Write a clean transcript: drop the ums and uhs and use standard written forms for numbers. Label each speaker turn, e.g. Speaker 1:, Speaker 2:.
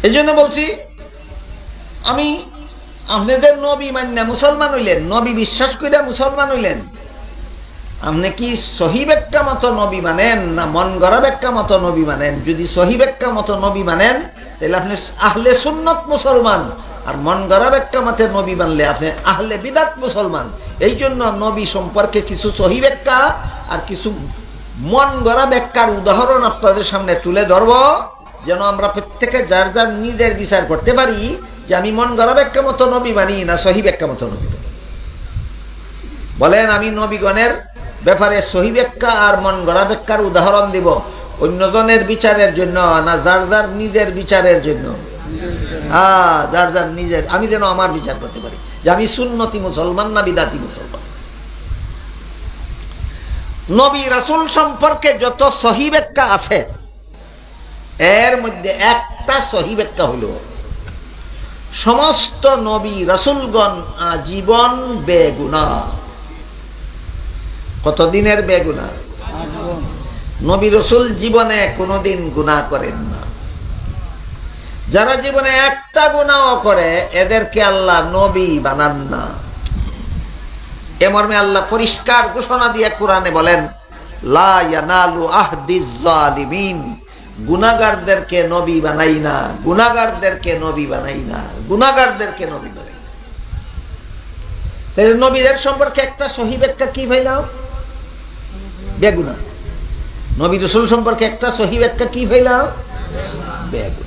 Speaker 1: এই জন্য বলছি, আমি আপনাদের নবী মান্য মুসলমান হইলেন, নবী বিশ্বাস করে মুসলমান হইলেন, আপনি কি সহি ব্যাখ্যা মতো নবী মানেন না মন গড়া ব্যাখ্যা মতো নবী মানেন? যদি সহি ব্যাখ্যা মতো নবী মানেন তাহলে আপনি আহলে সুন্নত মুসলমান, আর মন গড়া ব্যাখ্যা মতে নবী মানলে আপনি আহলে বিদাত মুসলমান। এই জন্য নবী সম্পর্কে কিছু সহি ব্যাখ্যা আর কিছু মন গড়া ব্যাখ্যার উদাহরণ আপনাদের সামনে তুলে ধরব, যেন আমরা প্রত্যেকে যার যার নিজের বিচার করতে পারি যে আমি মন গড়া ব্যাখ্যা মতো নবী মানি না সহি ব্যাখ্যা মতো নবী মানি। বলেন, আমি নবীগণের ব্যাপারে সহি ব্যাখ্যা আর মন গড়া ব্যাখ্যার উদাহরণ দিব অন্যজনের বিচারের জন্য না যার যার নিজের বিচারের জন্য? যার যার নিজের, আমি যেন আমার বিচার করতে পারি যে আমি সুন্নতি মুসলমান না বিদাতি মুসলমান। নবী রাসূল সম্পর্কে যত সহি ব্যাখ্যা আছে এর মধ্যে একটা সহি ব্যাখ্যা হল সমস্ত নবী রাসূলগণ আজীবন বেগুনাহ। কতদিনের বেগুনাহ? নবী রাসূল জীবনে কোনোদিন গুনাহ করেন না। যারা জীবনে একটা গুনাহও করে এদেরকে আল্লাহ নবী বানান না। এ মর্মে আল্লাহ পরিষ্কার ঘোষণা দিয়ে কোরআনে বলেন, লা ইয়ানালু আহদিজ জালিমিন, গুনাহগারদেরকে নবী বানাই না, গুনাহগারদেরকে নবী বানাই না, গুনাহগারদেরকে নবী বানাই না। তাহলে নবীদের সম্পর্কে একটা সহি ব্যাখ্যা কি পাইলাম? বেগুনাহ। নবী রাসূল সম্পর্কে একটা সহি ব্যাখ্যা কি পাইলাম? বেগুনাহ।